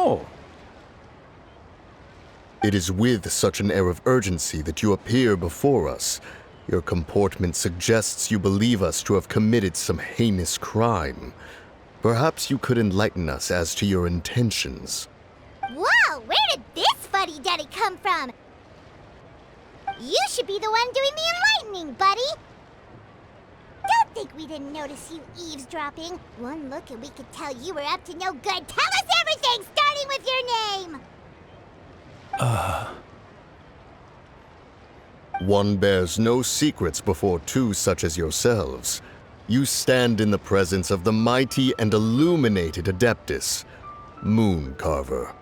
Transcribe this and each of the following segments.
Oh. It is with such an air of urgency that you appear before us. Your comportment suggests you believe us to have committed some heinous crime. Perhaps you could enlighten us as to your intentions. Whoa, where did this fuddy-duddy come from? You should be the one doing the enlightening, buddy. Don't think we didn't notice you eavesdropping. One look and we could tell you were up to no good. Tell us everything, starting with your name! One bears no secrets before two such as yourselves. You stand in the presence of the mighty and illuminated Adeptus, Moon Carver.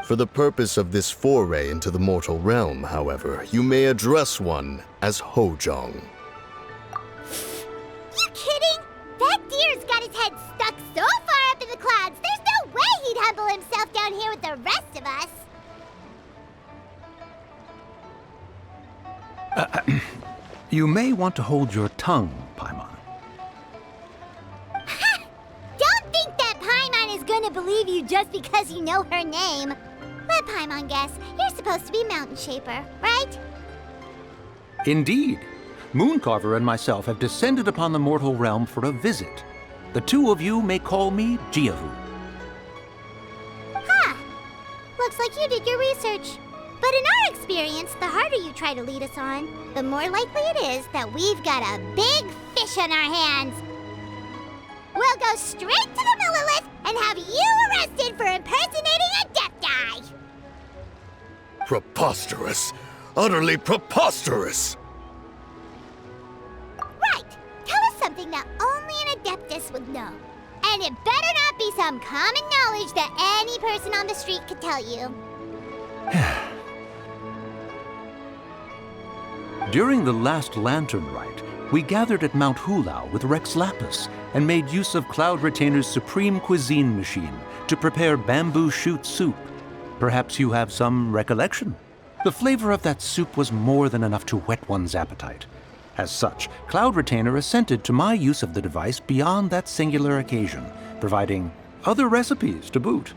For the purpose of this foray into the mortal realm, however, you may address one as Hojong. You kidding? That deer's got his head stuck so far up in the clouds, there's no way he'd humble himself down here with the rest of us. You may want to hold your tongue, Paimon. Ha! Don't think that Paimon is gonna believe you just because you know her name. Let Paimon guess, you're supposed to be Mountain Shaper, right? Indeed. Mooncarver and myself have descended upon the mortal realm for a visit. The two of you may call me Jiahu. Huh. Looks like you did your research. But in our experience, the harder you try to lead us on, the more likely it is that we've got a big fish on our hands. We'll go straight to the Millilith and have you arrested for impersonating adepti! Preposterous! Utterly preposterous! Right! Tell us something that only an Adeptus would know. And it better not be some common knowledge that any person on the street could tell you. During the last lantern rite, we gathered at Mount Hulao with Rex Lapis and made use of Cloud Retainer's supreme cuisine machine to prepare bamboo shoot soup. Perhaps you have some recollection? The flavor of that soup was more than enough to whet one's appetite. As such, Cloud Retainer assented to my use of the device beyond that singular occasion, providing other recipes to boot.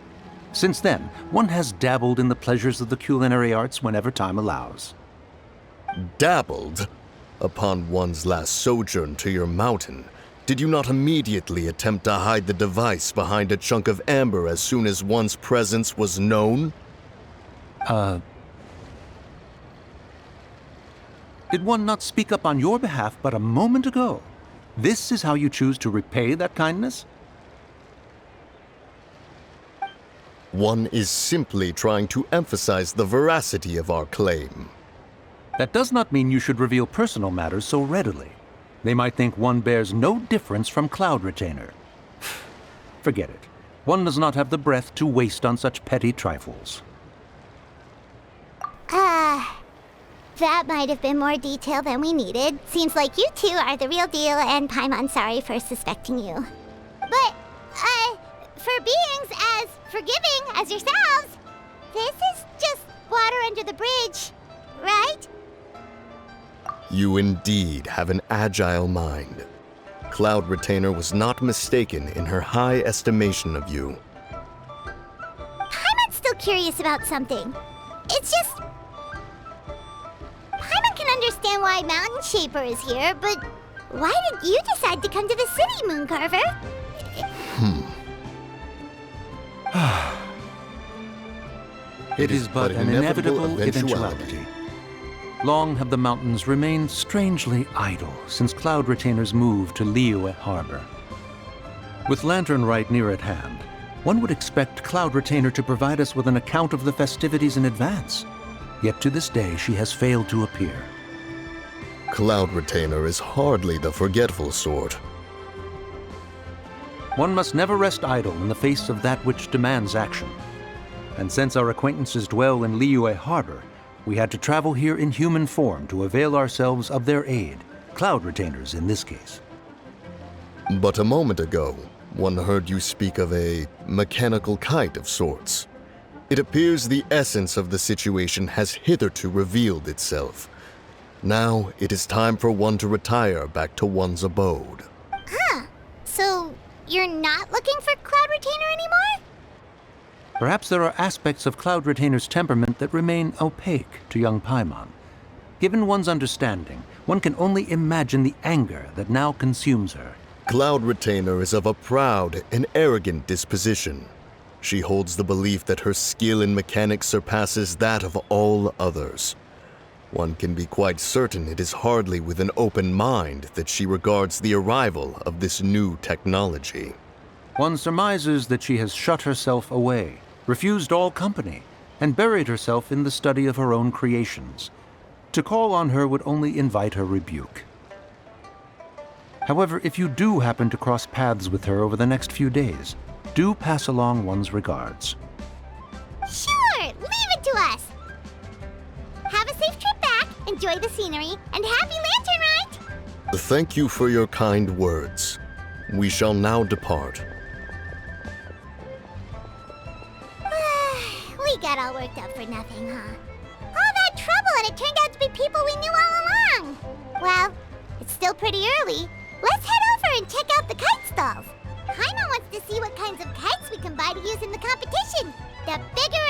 Since then, one has dabbled in the pleasures of the culinary arts whenever time allows. Dabbled? Upon one's last sojourn to your mountain, did you not immediately attempt to hide the device behind a chunk of amber as soon as one's presence was known? Did one not speak up on your behalf but a moment ago? This is how you choose to repay that kindness? One is simply trying to emphasize the veracity of our claim. That does not mean you should reveal personal matters so readily. They might think one bears no difference from Cloud Retainer. Forget it. One does not have the breath to waste on such petty trifles. That might have been more detail than we needed. Seems like you two are the real deal, and Paimon's sorry for suspecting you. But, for beings as forgiving as yourselves, this is just water under the bridge, right? You indeed have an agile mind. Cloud Retainer was not mistaken in her high estimation of you. Paimon's still curious about something. It's just... Paimon can understand why Mountain Shaper is here, but why did you decide to come to the city, Mooncarver? It is but an inevitable eventuality. Long have the mountains remained strangely idle since Cloud Retainer's move to Liyue Harbor. With Lantern Rite near at hand, one would expect Cloud Retainer to provide us with an account of the festivities in advance. Yet to this day, she has failed to appear. Cloud Retainer is hardly the forgetful sort. One must never rest idle in the face of that which demands action. And since our acquaintances dwell in Liyue Harbor, we had to travel here in human form to avail ourselves of their aid, Cloud Retainers in this case. But a moment ago, one heard you speak of a mechanical kite of sorts. It appears the essence of the situation has hitherto revealed itself. Now it is time for one to retire back to one's abode. So you're not looking for Cloud Retainer anymore? Perhaps there are aspects of Cloud Retainer's temperament that remain opaque to young Paimon. Given one's understanding, one can only imagine the anger that now consumes her. Cloud Retainer is of a proud and arrogant disposition. She holds the belief that her skill in mechanics surpasses that of all others. One can be quite certain it is hardly with an open mind that she regards the arrival of this new technology. One surmises that she has shut herself away, refused all company, and buried herself in the study of her own creations. To call on her would only invite her rebuke. However, if you do happen to cross paths with her over the next few days, do pass along one's regards. Sure, leave it to us. Have a safe trip back, enjoy the scenery, and happy lantern rite! Thank you for your kind words. We shall now depart. We got all worked up for nothing, huh? All that trouble and it turned out to be people we knew all along. Well, it's still pretty early. Let's head over and check out the kite stalls. Paimon wants to see what kinds of kites we can buy to use in the competition. The bigger